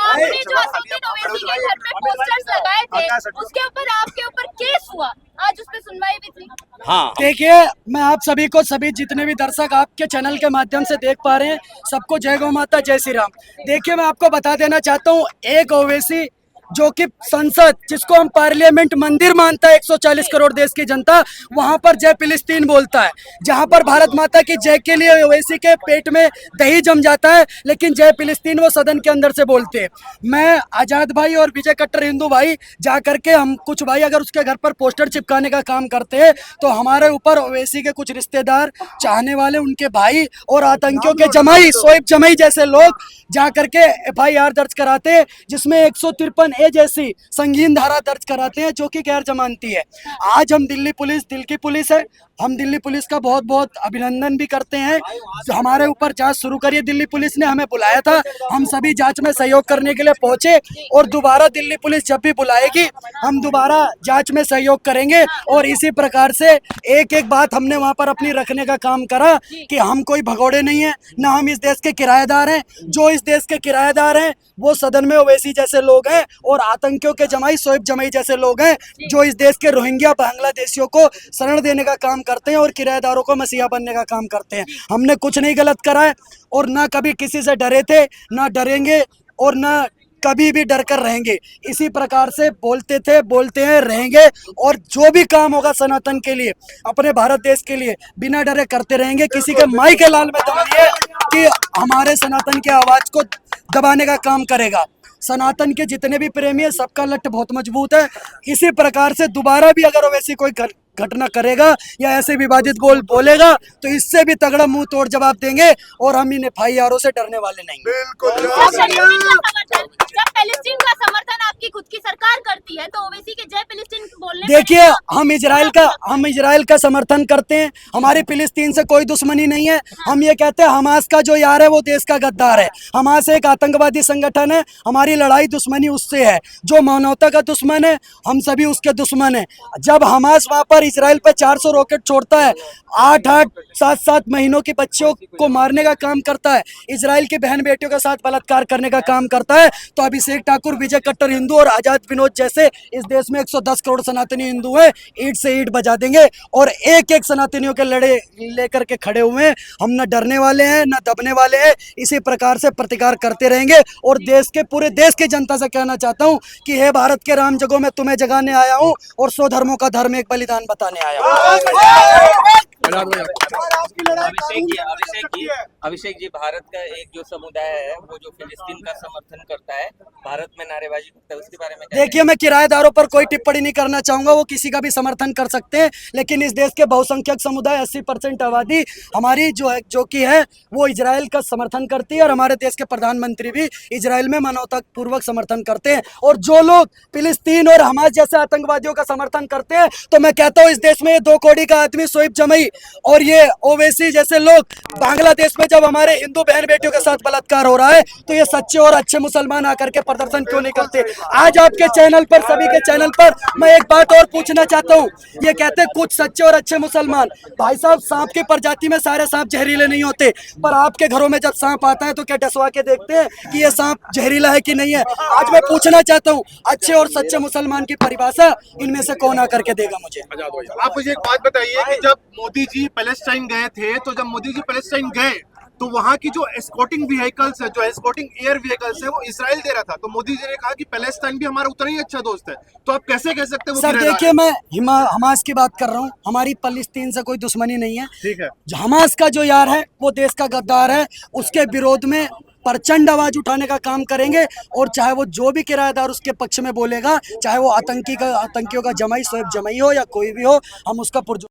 आपने जो असदुद्दीन ओवैसी के घर पे पोस्टर्स लगाए थे, उसके ऊपर आपके ऊपर केस हुआ, आज उस पर सुनवाई भी थी। हाँ, देखिए, मैं आप सभी को, सभी जितने भी दर्शक आपके चैनल के माध्यम से देख पा रहे हैं, सबको जय गौ माता, जय श्री राम। देखिए, मैं आपको बता देना चाहता हूँ, एक ओवैसी जो कि संसद, जिसको हम पार्लियामेंट मंदिर मानता है 140 करोड़ देश की जनता, वहां पर जय फिलिस्तीन बोलता है, जहां पर भारत माता की जय के लिए ओवैसी के पेट में दही जम जाता है, लेकिन जय फिलिस्तीन वो सदन के अंदर से बोलते हैं। मैं आजाद भाई और विजय कट्टर हिंदू भाई जा करके, हम कुछ भाई अगर उसके घर पर पोस्टर चिपकाने का काम करते हैं, तो हमारे ऊपर ओवैसी के कुछ रिश्तेदार, चाहने वाले, उनके भाई और आतंकियों के जमाई, शोएब जमाई जैसे लोग जा करके FIR दर्ज कराते हैं, जिसमें 153 ए जैसी संगीन धारा दर्ज कराते हैं, जो कि गैर जमानती है। आज हम दिल्ली पुलिस, दिल की पुलिस है, हम दिल्ली पुलिस का बहुत बहुत अभिनंदन भी करते हैं। हमारे ऊपर जांच शुरू करिए, दिल्ली पुलिस ने हमें बुलाया था, हम सभी जांच में सहयोग करने के लिए पहुंचे, और दोबारा दिल्ली पुलिस जब भी बुलाएगी, हम दोबारा जांच में सहयोग करेंगे। और इसी प्रकार से एक एक बात हमने वहां पर अपनी रखने का काम करा कि हम कोई भगोड़े नहीं है, ना हम इस देश के किराएदार हैं। जो इस देश के किराएदार हैं वो सदन में ओवैसी जैसे लोग हैं, और आतंकियों के जमाई, शोएब जमाई जैसे लोग हैं, जो इस देश के रोहिंग्या बांग्लादेशियों को शरण देने का काम करते हैं और किराएदारों को मसीहा बनने का काम करते हैं। हमने कुछ नहीं गलत करा है, और ना कभी किसी से डरे थे, ना डरेंगे, और ना कभी भी डर कर रहेंगे। इसी प्रकार से बोलते थे, बोलते हैं, रहेंगे, और जो भी काम होगा सनातन के लिए, अपने भारत देश के लिए, बिना डरे करते रहेंगे। किसी के माई के लाल में दम नहीं है कि हमारे सनातन की आवाज को दबाने का काम करेगा। सनातन के जितने भी प्रेमी है, सबका लट बहुत मजबूत है। इसी प्रकार से दोबारा भी अगर वैसी कोई घटना करेगा या ऐसे विवादित बोलेगा, तो इससे भी तगड़ा मुंह तोड़ जवाब देंगे, और हम इन FIR से डरने वाले नहीं। जब फिलिस्तीन का समर्थन आपकी खुद की सरकार करती है, तो ओवैसी के जय फिलिस्तीन बोलने, देखिए, हम इजराइल का समर्थन करते हैं। हमारी फिलिस्तीन से कोई दुश्मनी नहीं है। हम ये कहते हैं, हमास का जो यार है वो देश का गद्दार है। हमास एक आतंकवादी संगठन है, हमारी लड़ाई दुश्मनी उससे है। जो मानवता का दुश्मन है, हम सभी उसके दुश्मन है। जब हमास वहां पर इजराइल पे 400 रॉकेट छोड़ता है, 8-8, 7-7 महीनों की बच्चियों को मारने का काम करता है, इजराइल की बहन बेटियों के साथ बलात्कार करने का काम करता है, तो अभिषेक ठाकुर, विजय कट्टर हिंदू और आजाद विनोद जैसे इस देश में 110 करोड़ सनातनी हिंदू हैं, ईंट से ईंट बजा देंगे, और एक एक सनातनियों के लड़े लेकर के खड़े हुए हैं। हम न डरने वाले हैं, न दबने वाले हैं। इसी प्रकार से प्रतिकार करते रहेंगे, और पूरे देश की जनता से कहना चाहता हूं कि हे भारत के राम जगो, मैं तुम्हें जगाने आया हूं, और 100 धर्मों का धर्म एक बलिदान बताने आया हूं। अभिषेक जी, भारत का एक जो समुदाय है वो जो फिलिस्तीन का समर्थन करता है, भारत में नारेबाजी करता है, उसके बारे में देखिए, मैं किराएदारों पर कोई टिप्पणी नहीं करना चाहूंगा, वो किसी का भी समर्थन कर सकते हैं, लेकिन इस देश के बहुसंख्यक समुदाय, 80% आबादी हमारी जो कि है वो इजराइल का समर्थन करती है, और हमारे देश के प्रधानमंत्री भी इजराइल में मानवतापूर्वक समर्थन करते हैं। और जो लोग फिलिस्तीन और हमास जैसे आतंकवादियों का समर्थन करते हैं, तो मैं कहता हूँ, इस देश में 2 करोड़ का आदमी, शोएब जमाई और ये ओवैसी जैसे लोग, बांग्लादेश में जब हमारे हिंदू बहन बेटियों के साथ बलात्कार हो रहा है, तो ये सच्चे और अच्छे मुसलमान आकर के प्रदर्शन क्यों नहीं करते? आज आपके चैनल पर, सभी के चैनल पर, मैं एक बात और पूछना चाहता हूँ। ये कहते हैं कुछ सच्चे और अच्छे मुसलमान, भाई साहब, सांप की प्रजाति में सारे सांप जहरीले नहीं होते, पर आपके घरों में जब सांप आता है तो क्या डसवा के देखते हैं कि ये सांप जहरीला है कि नहीं है? आज मैं पूछना चाहता हूँ, अच्छे और सच्चे मुसलमान की परिभाषा इनमें से कौन आकर के देगा मुझे? आप मुझे एक बात बताइए कि जब मोदी जी पैलेस्टाइन गए थे, तो जब मोदी जी पैलेस्टाइन गए, तो वहाँ की जो एस्कॉर्टिंग व्हीकल्स है, जो एस्कॉर्टिंग एयर व्हीकल्स है, वो इजराइल दे रहा था। तो मोदी जी ने कहा कि पैलेस्टाइन भी हमारा उतना ही अच्छा दोस्त है। तो आप कैसे कह सकते हैं? सर देखिए, मैं हमास की बात कर रहा हूँ, हमारी फिलिस्तीन से कोई दुश्मनी नहीं है। ठीक है। हमास का जो यार है वो देश का गद्दार है, उसके विरोध में प्रचंड आवाज उठाने का काम करेंगे, और चाहे वो जो भी किराएदार उसके पक्ष में बोलेगा, चाहे वो आतंकियों का जमाई, शोएब जमाई हो या कोई भी हो, हम उसका